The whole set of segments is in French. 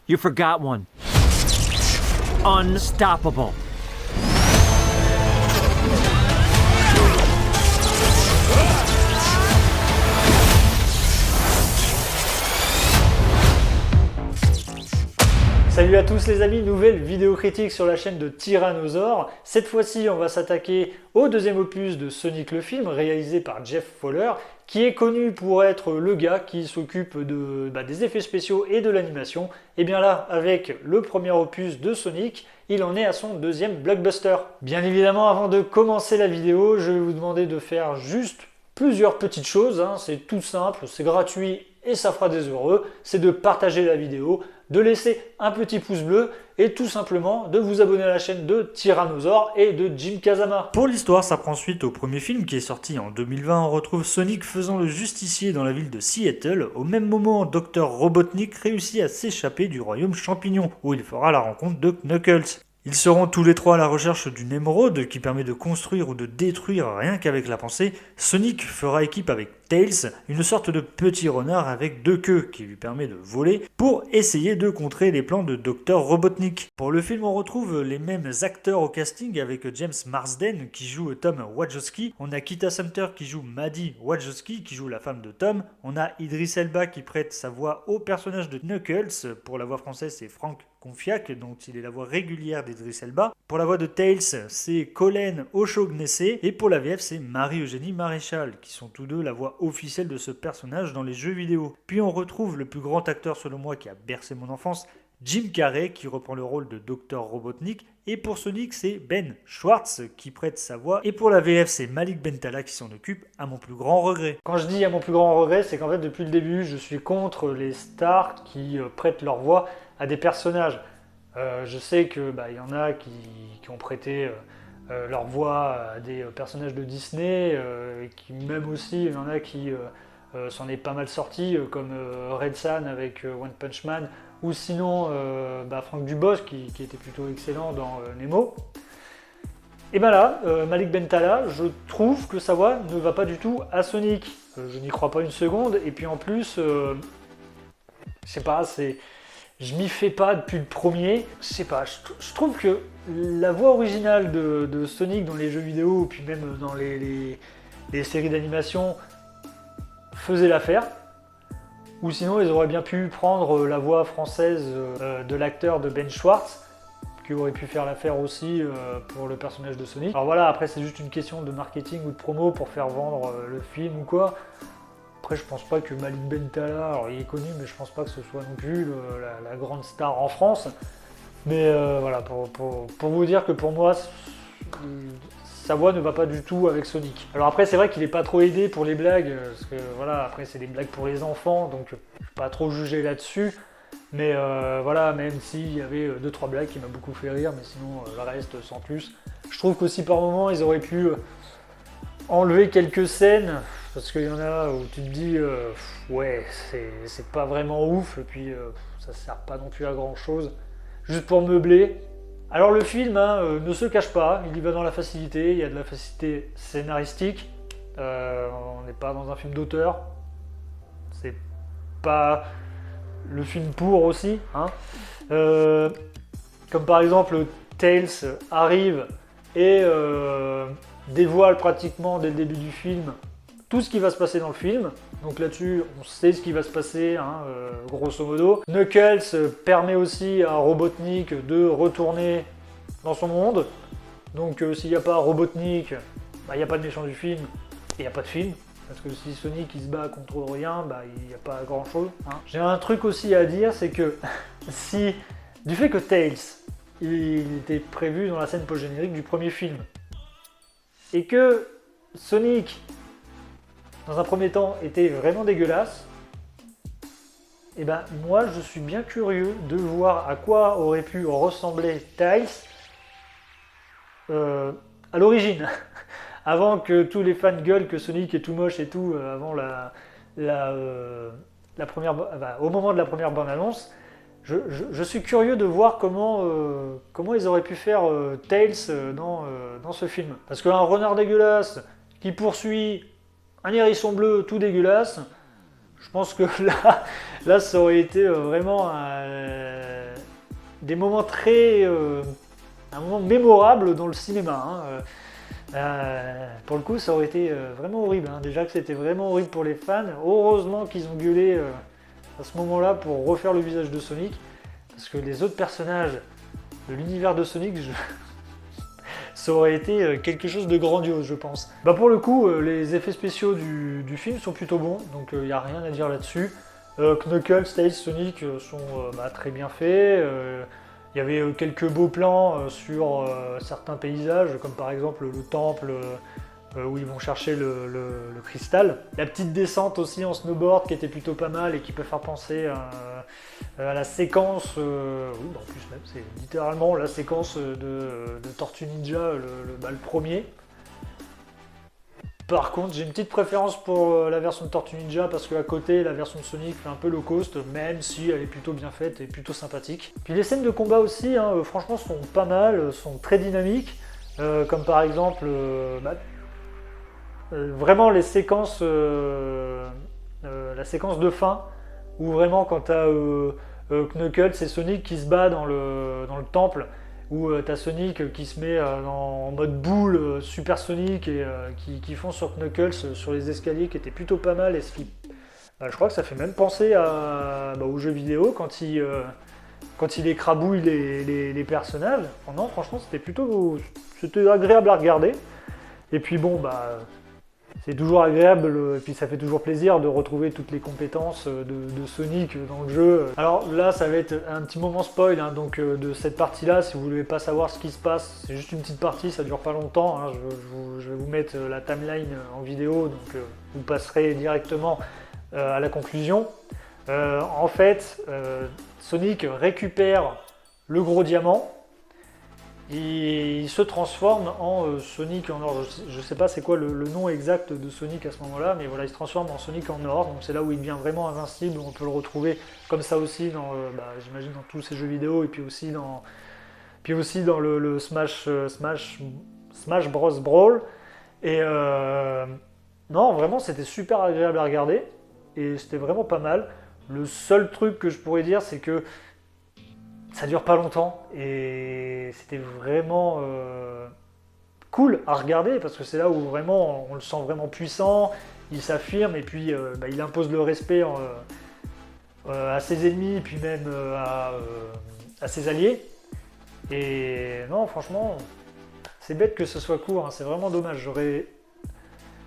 You forgot one. Unstoppable. Salut à tous les amis, nouvelle vidéo critique sur la chaîne de Tyrannosaure. Cette fois-ci, on va s'attaquer au deuxième opus de Sonic le film, réalisé par Jeff Fowler, qui est connu pour être le gars qui s'occupe des effets spéciaux et de l'animation. Et bien là, avec le premier opus de Sonic, il en est à son deuxième blockbuster. Bien évidemment, avant de commencer la vidéo, je vais vous demander de faire juste plusieurs petites choses. C'est tout simple, c'est gratuit et ça fera des heureux. C'est de partager la vidéo, de laisser un petit pouce bleu et tout simplement de vous abonner à la chaîne de Tyrannosaure et de Jim Kazama. Pour l'histoire, ça prend suite au premier film qui est sorti en 2020. On retrouve Sonic faisant le justicier dans la ville de Seattle. Au même moment, Dr Robotnik réussit à s'échapper du royaume champignon où il fera la rencontre de Knuckles. Ils seront tous les trois à la recherche d'une émeraude qui permet de construire ou de détruire rien qu'avec la pensée. Sonic fera équipe avec Tails, une sorte de petit renard avec deux queues qui lui permet de voler pour essayer de contrer les plans de Dr Robotnik. Pour le film, on retrouve les mêmes acteurs au casting avec James Marsden qui joue Tom Wachowski. On a Kit Harington qui joue Maddie Wachowski qui joue la femme de Tom. On a Idris Elba qui prête sa voix au personnage de Knuckles. Pour la voix française, c'est Franck Confiac, dont il est la voix régulière d'Idris Elba. Pour la voix de Tails, c'est Colin Oshognessé. Et pour la VF, c'est Marie-Eugénie Maréchal, qui sont tous deux la voix officielle de ce personnage dans les jeux vidéo. Puis on retrouve le plus grand acteur selon moi qui a bercé mon enfance, Jim Carrey, qui reprend le rôle de Dr Robotnik. Et pour Sonic, c'est Ben Schwartz qui prête sa voix. Et pour la VF, c'est Malik Bentala qui s'en occupe, à mon plus grand regret. Quand je dis à mon plus grand regret, c'est qu'en fait depuis le début, je suis contre les stars qui prêtent leur voix à des personnages. Je sais que y en a qui ont prêté leur voix à des personnages de Disney, et qui même aussi, il y en a qui s'en est pas mal sorti, comme Red San avec One Punch Man, ou sinon Franck Dubosc qui était plutôt excellent dans Nemo. Et ben là, Malik Bentala, je trouve que sa voix ne va pas du tout à Sonic. Je n'y crois pas une seconde, et puis en plus, je sais pas, je m'y fais pas depuis le premier. Je sais pas, je trouve que la voix originale de Sonic dans les jeux vidéo, puis même dans les séries d'animation, faisait l'affaire. Ou sinon, ils auraient bien pu prendre la voix française de l'acteur de Ben Schwartz, qui aurait pu faire l'affaire aussi pour le personnage de Sonic. Alors voilà, après c'est juste une question de marketing ou de promo pour faire vendre le film ou quoi. Après, je pense pas que Malik Bentala, alors il est connu, mais je pense pas que ce soit non plus la grande star en France. Mais voilà, pour vous dire que pour moi, sa voix ne va pas du tout avec Sonic. Alors après, c'est vrai qu'il est pas trop aidé pour les blagues, parce que voilà, après c'est des blagues pour les enfants, donc je vais pas trop juger là-dessus. Mais voilà, même s'il y avait 2-3 blagues qui m'a beaucoup fait rire, mais sinon le reste sans plus. Je trouve qu'aussi par moments, ils auraient pu enlever quelques scènes. Parce qu'il y en a où tu te dis, ouais, c'est pas vraiment ouf, et puis ça sert pas non plus à grand chose, juste pour meubler. Alors le film ne se cache pas, il y va dans la facilité, il y a de la facilité scénaristique, on n'est pas dans un film d'auteur, c'est pas le film pour aussi. Comme par exemple, Tails arrive et dévoile pratiquement dès le début du film tout ce qui va se passer dans le film. Donc là-dessus, on sait ce qui va se passer, grosso modo. Knuckles permet aussi à Robotnik de retourner dans son monde. Donc s'il n'y a pas Robotnik, il n'y a pas de méchant du film, et il n'y a pas de film. Parce que si Sonic il se bat contre rien, il n'y a pas grand-chose. J'ai un truc aussi à dire, c'est que si du fait que Tails, il était prévu dans la scène post-générique du premier film, et que Sonic, dans un premier temps, était vraiment dégueulasse, et moi je suis bien curieux de voir à quoi aurait pu ressembler Tails à l'origine, avant que tous les fans gueulent que Sonic est tout moche et tout, avant la première, au moment de la première bande-annonce. Je suis curieux de voir comment ils auraient pu faire Tails dans ce film. Parce qu'un renard dégueulasse qui poursuit un hérisson bleu tout dégueulasse, je pense que là ça aurait été vraiment des moments un moment mémorable dans le cinéma. Pour le coup, ça aurait été vraiment horrible. Déjà que c'était vraiment horrible pour les fans. Heureusement qu'ils ont gueulé à ce moment-là pour refaire le visage de Sonic. Parce que les autres personnages de l'univers de Sonic, ça aurait été quelque chose de grandiose, je pense. Pour le coup, les effets spéciaux du film sont plutôt bons, donc il n'y a rien à dire là-dessus. Knuckles, Tails, Sonic sont très bien faits. Il y avait quelques beaux plans sur certains paysages, comme par exemple le temple où ils vont chercher le cristal. La petite descente aussi en snowboard qui était plutôt pas mal et qui peut faire penser à la séquence, en plus même, c'est littéralement la séquence de Tortue Ninja, le premier. Par contre, j'ai une petite préférence pour la version de Tortue Ninja parce qu'à côté, la version de Sonic fait un peu low cost, même si elle est plutôt bien faite et plutôt sympathique. Puis les scènes de combat aussi, franchement, sont pas mal, sont très dynamiques, comme par exemple, vraiment les séquences, la séquence de fin, où vraiment quand t'as Knuckles et Sonic qui se bat dans le temple, où t'as Sonic qui se met en mode boule supersonique et qui fonce sur Knuckles sur les escaliers qui étaient plutôt pas mal et je crois que ça fait même penser aux jeux vidéo quand il écrabouille les personnages. Non, franchement c'était agréable à regarder. Et puis bon c'est toujours agréable et puis ça fait toujours plaisir de retrouver toutes les compétences de Sonic dans le jeu. Alors là, ça va être un petit moment spoil donc de cette partie-là. Si vous ne voulez pas savoir ce qui se passe, c'est juste une petite partie, ça dure pas longtemps. Je vais vous mettre la timeline en vidéo, donc vous passerez directement à la conclusion. En fait, Sonic récupère le gros diamant. Et il se transforme en Sonic en or. Je sais pas c'est quoi le nom exact de Sonic à ce moment-là, mais voilà, il se transforme en Sonic en or. Donc c'est là où il devient vraiment invincible. On peut le retrouver comme ça aussi j'imagine dans tous ces jeux vidéo et puis aussi dans le Smash Bros Brawl. Et non, vraiment, c'était super agréable à regarder et c'était vraiment pas mal. Le seul truc que je pourrais dire, c'est que ça dure pas longtemps et c'était vraiment cool à regarder parce que c'est là où vraiment on le sent vraiment puissant, il s'affirme et puis il impose le respect à ses ennemis et puis même à ses alliés. Et non, franchement, c'est bête que ce soit court, c'est vraiment dommage.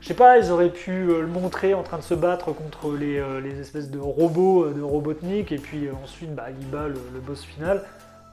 Je sais pas, ils auraient pu le montrer en train de se battre contre les espèces de robots de Robotnik et puis ensuite il bat le boss final.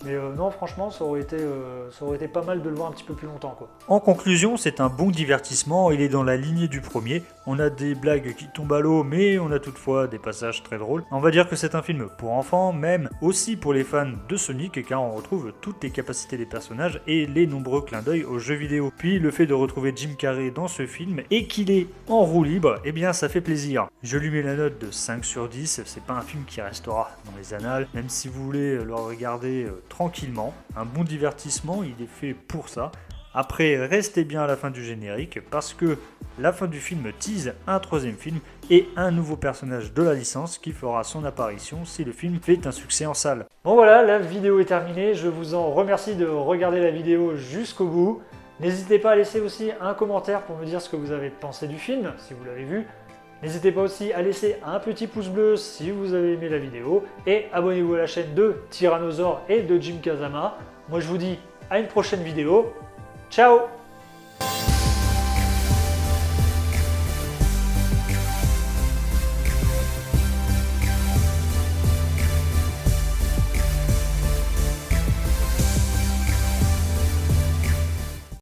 Mais non, franchement, ça aurait été pas mal de le voir un petit peu plus longtemps, quoi. En conclusion, c'est un bon divertissement, il est dans la lignée du premier. On a des blagues qui tombent à l'eau, mais on a toutefois des passages très drôles. On va dire que c'est un film pour enfants, même aussi pour les fans de Sonic, car on retrouve toutes les capacités des personnages et les nombreux clins d'œil aux jeux vidéo. Puis le fait de retrouver Jim Carrey dans ce film et qu'il est en roue libre, eh bien ça fait plaisir. Je lui mets la note de 5 sur 10, c'est pas un film qui restera dans les annales, même si vous voulez le regarder tranquillement. Un bon divertissement, il est fait pour ça. Après, restez bien à la fin du générique parce que la fin du film tease un troisième film et un nouveau personnage de la licence qui fera son apparition si le film fait un succès en salle. Bon voilà, la vidéo est terminée. Je vous en remercie de regarder la vidéo jusqu'au bout. N'hésitez pas à laisser aussi un commentaire pour me dire ce que vous avez pensé du film, si vous l'avez vu. N'hésitez pas aussi à laisser un petit pouce bleu si vous avez aimé la vidéo et abonnez-vous à la chaîne de Tyrannosaure et de Jim Kazama. Moi je vous dis à une prochaine vidéo. Ciao!